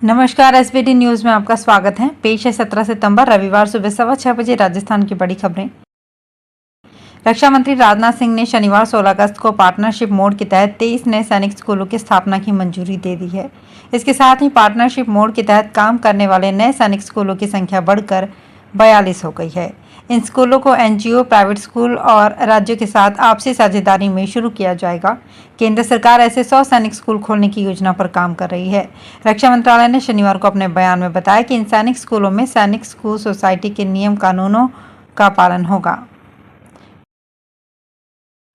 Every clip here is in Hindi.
नमस्कार, एसबीटी न्यूज में आपका स्वागत है। पेश है 17 सितंबर रविवार सुबह 6:15 बजे राजस्थान की बड़ी खबरें। रक्षा मंत्री राजनाथ सिंह ने शनिवार 16 अगस्त को पार्टनरशिप मोड के तहत 23 नए सैनिक स्कूलों की स्थापना की मंजूरी दे दी है। इसके साथ ही पार्टनरशिप मोड के तहत काम करने वाले नए सैनिक स्कूलों की संख्या बढ़कर 42 हो गई है। इन स्कूलों को एनजीओ, प्राइवेट स्कूल और राज्यों के साथ आपसी साझेदारी में शुरू किया जाएगा। केंद्र सरकार ऐसे 100 सैनिक स्कूल खोलने की योजना पर काम कर रही है। रक्षा मंत्रालय ने शनिवार को अपने बयान में बताया कि इन सैनिक स्कूलों में सैनिक स्कूल सोसाइटी के नियम कानूनों का पालन होगा।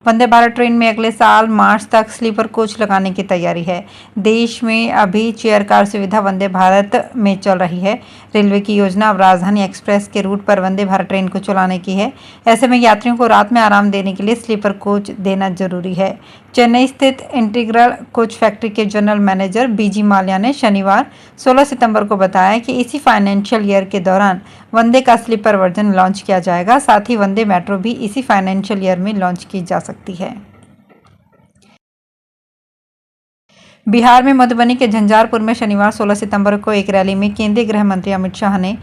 वंदे भारत ट्रेन में अगले साल मार्च तक स्लीपर कोच लगाने की तैयारी है। देश में अभी चेयर कार सुविधा वंदे भारत में चल रही है। रेलवे की योजना अब राजधानी एक्सप्रेस के रूट पर वंदे भारत ट्रेन को चलाने की है। ऐसे में यात्रियों को रात में आराम देने के लिए स्लीपर कोच देना जरूरी है। चेन्नई स्थित इंटीग्रल कोच फैक्ट्री के जनरल मैनेजर बीजी माल्या ने शनिवार 16 सितंबर को बताया कि इसी फाइनेंशियल ईयर के दौरान वंदे का स्लीपर वर्जन लॉन्च किया जाएगा। साथ ही वंदे मेट्रो भी इसी फाइनेंशियल ईयर में लॉन्च की जा सकती है। बिहार में मधुबनी के झंझारपुर में शनिवार 16 सितंबर को एक रैली में केंद्रीय गृह मंत्री अमित शाह ने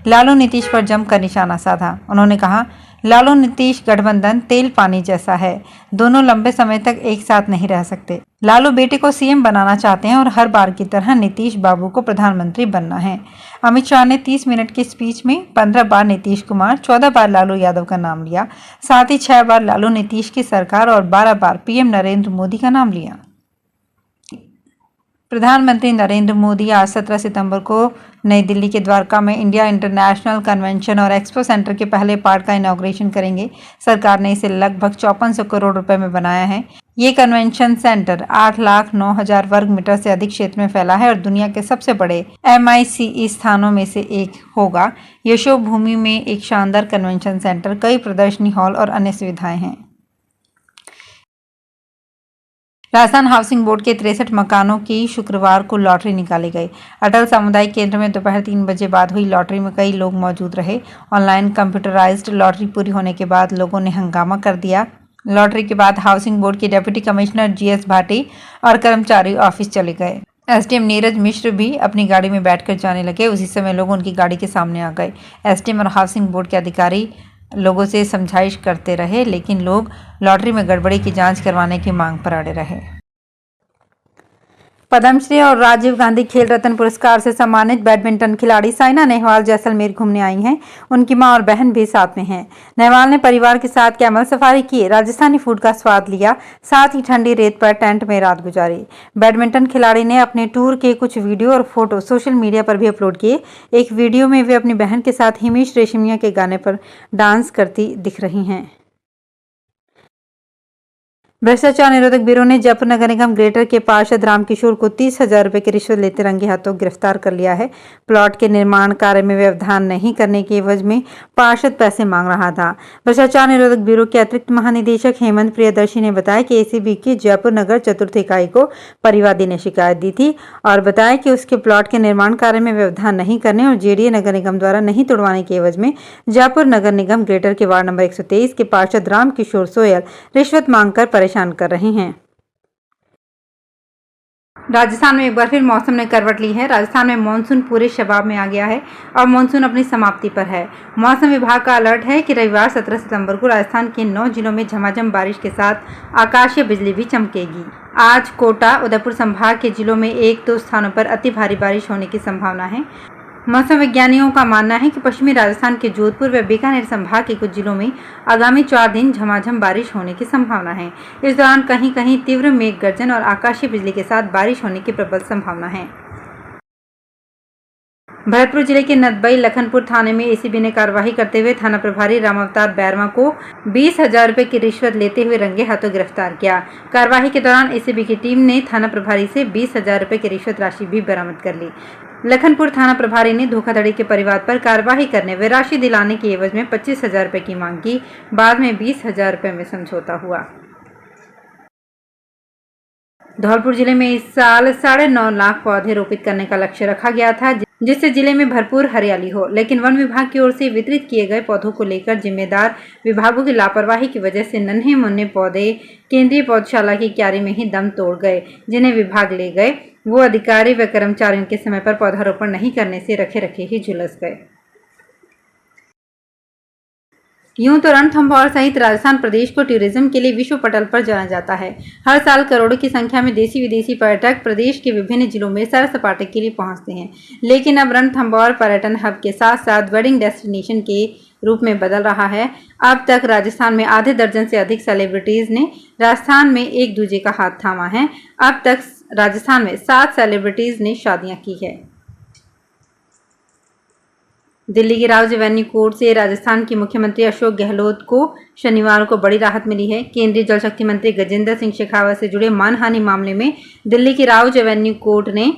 लालू नीतीश पर जमकर निशाना साधा। उन्होंने कहा, लालू नीतीश गठबंधन तेल पानी जैसा है, दोनों लंबे समय तक एक साथ नहीं रह सकते। लालू बेटे को सीएम बनाना चाहते हैं और हर बार की तरह नीतीश बाबू को प्रधानमंत्री बनना है। अमित शाह ने 30 मिनट की स्पीच में 15 बार नीतीश कुमार, 14 बार लालू यादव का नाम लिया। साथ ही 6 बार लालू नीतीश की सरकार और 12 बार पीएम नरेंद्र मोदी का नाम लिया। प्रधानमंत्री नरेंद्र मोदी आज 17 सितंबर को नई दिल्ली के द्वारका में इंडिया इंटरनेशनल कन्वेंशन और एक्सपो सेंटर के पहले पार्ट का इनॉग्रेशन करेंगे। सरकार ने इसे लगभग 5400 करोड़ रुपए में बनाया है। ये कन्वेंशन सेंटर 8,09,000 वर्ग मीटर से अधिक क्षेत्र में फैला है और दुनिया के सबसे बड़े MICE स्थानों में से एक होगा। यशो भूमि में एक शानदार कन्वेंशन सेंटर, कई प्रदर्शनी हॉल और अन्य सुविधाएं हैं। राजस्थान हाउसिंग बोर्ड के 63 मकानों की शुक्रवार को लॉटरी निकाली गई। अटल सामुदायिक केंद्र में दोपहर 3 बजे बाद हुई लॉटरी में कई लोग मौजूद रहे। ऑनलाइन कंप्यूटराइज्ड लॉटरी पूरी होने के बाद लोगों ने हंगामा कर दिया। लॉटरी के बाद हाउसिंग बोर्ड के डिप्टी कमिश्नर GS भाटी और कर्मचारी ऑफिस चले गए। SDM नीरज मिश्र भी अपनी गाड़ी में बैठकर जाने लगे। उसी समय लोग उनकी गाड़ी के सामने आ गए। SDM और हाउसिंग बोर्ड के अधिकारी लोगों से समझाइश करते रहे, लेकिन लोग लॉटरी में गड़बड़ी की जांच करवाने की मांग पर अड़े रहे। पद्मश्री और राजीव गांधी खेल रत्न पुरस्कार से सम्मानित बैडमिंटन खिलाड़ी साइना नेहवाल जैसलमेर घूमने आई हैं। उनकी मां और बहन भी साथ में हैं। नेहवाल ने परिवार के साथ कैमल सफारी की, राजस्थानी फूड का स्वाद लिया, साथ ही ठंडी रेत पर टेंट में रात गुजारी। बैडमिंटन खिलाड़ी ने अपने टूर के कुछ वीडियो और फोटो सोशल मीडिया पर भी अपलोड किए। एक वीडियो में वे अपनी बहन के साथ हिमेश रेशमिया के गाने पर डांस करती दिख रही हैं। भ्रष्टाचार निरोधक ब्यूरो ने जयपुर नगर निगम ग्रेटर के पार्षद रामकिशोर को 30,000 रुपए की रिश्वत लेते रंगे हाथों गिरफ्तार कर लिया है। प्लॉट के निर्माण कार्य में व्यवधान नहीं करने के एवज में पार्षद पैसे मांग रहा था। भ्रष्टाचार निरोधक ब्यूरो के अतिरिक्त महानिदेशक हेमंत प्रियदर्शी ने बताया कि ACB की जयपुर नगर चतुर्थ इकाई को परिवादी ने शिकायत दी थी और बताया कि उसके प्लॉट के निर्माण कार्य में व्यवधान नहीं करने और JDA नगर निगम द्वारा नहीं तोड़वाने के एवज में जयपुर नगर निगम ग्रेटर के वार्ड नंबर 123 के पार्षद रामकिशोर सोयल रिश्वत मांगकर परेशान कर रहे हैं। राजस्थान में एक बार फिर मौसम ने करवट ली है। राजस्थान में मानसून पूरे शबाब में आ गया है और मानसून अपनी समाप्ति पर है। मौसम विभाग का अलर्ट है कि रविवार 17 सितंबर को राजस्थान के 9 जिलों में झमाझम बारिश के साथ आकाशीय बिजली भी चमकेगी। आज कोटा, उदयपुर संभाग के जिलों में 1-2 स्थानों पर अति भारी बारिश होने की संभावना है। मौसम वैज्ञानिकों का मानना है कि पश्चिमी राजस्थान के जोधपुर व बीकानेर संभाग के कुछ जिलों में आगामी 4 दिन झमाझम बारिश होने की संभावना है। इस दौरान कहीं कहीं तीव्र मेघ गर्जन और आकाशीय बिजली के साथ बारिश होने की प्रबल संभावना है। भरतपुर जिले के नदबई लखनपुर थाने में ACB ने कार्रवाई करते हुए थाना प्रभारी रामावतार बैरवा को 20,000 रुपए की रिश्वत लेते हुए रंगे हाथों गिरफ्तार किया। कार्रवाई के दौरान ACB की टीम ने थाना प्रभारी से 20,000 रुपए की रिश्वत राशि भी बरामद कर ली। लखनपुर थाना प्रभारी ने धोखाधड़ी के परिवार पर कार्रवाई करने व राशि दिलाने के एवज में 25,000 रुपए की मांग की। बाद में 20,000 रुपए में समझौता हुआ। धौलपुर जिले में इस साल 9.5 लाख पौधे रोपित करने का लक्ष्य रखा गया था, जिससे जिले में भरपूर हरियाली हो, लेकिन वन विभाग की ओर से वितरित किए गए पौधों को लेकर जिम्मेदार विभागों की लापरवाही की वजह से नन्हे मुन्ने पौधे केंद्रीय पौधशाला की क्यारी में ही दम तोड़ गए, जिन्हें विभाग ले गए वो अधिकारी व कर्मचारियों के समय पर पौधारोपण नहीं करने से रखे रखे ही झुलस गए। यूं तो रणथंभौर सहित राजस्थान प्रदेश को टूरिज्म के लिए विश्व पटल पर जाना जाता है। हर साल करोड़ों की संख्या में देशी विदेशी पर्यटक प्रदेश के विभिन्न जिलों में सैर सपाटे के लिए पहुंचते हैं, लेकिन अब रणथंभौर पर्यटन हब के साथ साथ वेडिंग डेस्टिनेशन के रूप में बदल रहा है। अब तक राजस्थान में आधे दर्जन से अधिक सेलिब्रिटीज ने राजस्थान में एक दूजे का हाथ थामा है। अब तक राजस्थान में 7 सेलिब्रिटीज ने शादियां की है। दिल्ली की राव रेवेन्यू कोर्ट से राजस्थान के मुख्यमंत्री अशोक गहलोत को शनिवार को बड़ी राहत मिली है। केंद्रीय जल शक्ति मंत्री गजेंद्र सिंह शेखावत से जुड़े मानहानि मामले में दिल्ली की राव रेवेन्यू कोर्ट ने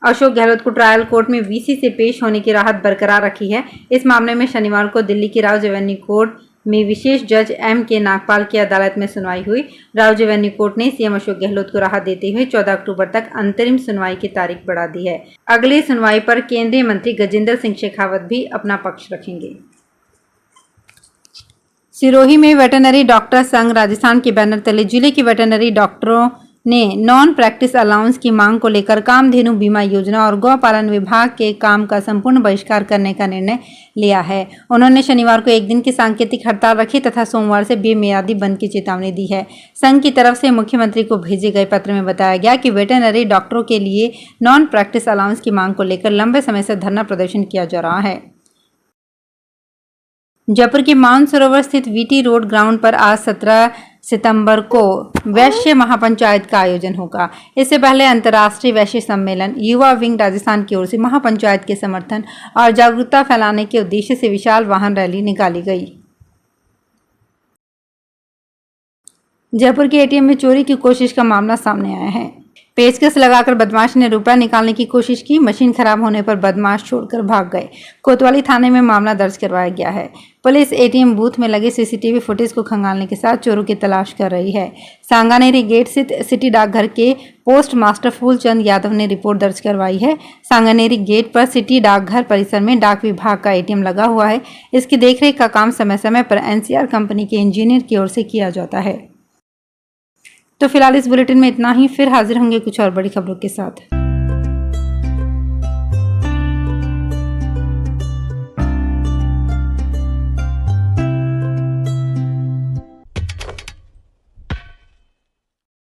अशोक गहलोत को ट्रायल कोर्ट में वीसी से पेश होने की राहत बरकरार रखी है। इस मामले में शनिवार को दिल्ली की राव रेवेन्यू कोर्ट में विशेष जज M.K. नागपाल की अदालत में सुनवाई हुई। राव रेवेन्यू कोर्ट ने सीएम अशोक गहलोत को राहत देते हुए 14 अक्टूबर तक अंतरिम सुनवाई की तारीख बढ़ा दी है। अगली सुनवाई पर केंद्रीय मंत्री गजेंद्र सिंह शेखावत भी अपना पक्ष रखेंगे। सिरोही में वेटरनरी डॉक्टर संघ राजस्थान के बैनर तले जिले के वेटरनरी डॉक्टरों ने नॉन प्रैक्टिस अलाउंस की मांग को लेकर कामधेनु बीमा योजना और गौपालन विभाग के काम का संपूर्ण बहिष्कार करने का निर्णय लिया है। उन्होंने शनिवार को एक दिन की सांकेतिक हड़ताल रखी तथा सोमवार से बेमियादी बंद की चेतावनी दी है। संघ की तरफ से मुख्यमंत्री को भेजे गए पत्र में बताया गया कि वेटरनरी डॉक्टरों के लिए नॉन प्रैक्टिस अलाउंस की मांग को लेकर लंबे समय से धरना प्रदर्शन किया जा रहा है। जयपुर के मानसरोवर स्थित वीटी रोड ग्राउंड पर आज 17 सितंबर को वैश्य महापंचायत का आयोजन होगा। इससे पहले अंतर्राष्ट्रीय वैश्य सम्मेलन युवा विंग राजस्थान की ओर से महापंचायत के समर्थन और जागरूकता फैलाने के उद्देश्य से विशाल वाहन रैली निकाली गई। जयपुर के एटीएम में चोरी की कोशिश का मामला सामने आया है। पेचकस लगाकर बदमाश ने रुपया निकालने की कोशिश की। मशीन खराब होने पर बदमाश छोड़कर भाग गए। कोतवाली थाने में मामला दर्ज करवाया गया है। पुलिस एटीएम बूथ में लगे सीसीटीवी फुटेज को खंगालने के साथ चोरों की तलाश कर रही है। सांगानेरी गेट स्थित सिटी डाकघर के पोस्ट मास्टर फूलचंद यादव ने रिपोर्ट दर्ज करवाई है। सांगानेरी गेट पर सिटी डाकघर परिसर में डाक विभाग का एटीएम लगा हुआ है। इसकी देखरेख का काम समय समय पर एनसीआर कंपनी के इंजीनियर की ओर से किया जाता है। तो फिलहाल इस बुलेटिन में इतना ही। फिर हाजिर होंगे कुछ और बड़ी खबरों के साथ।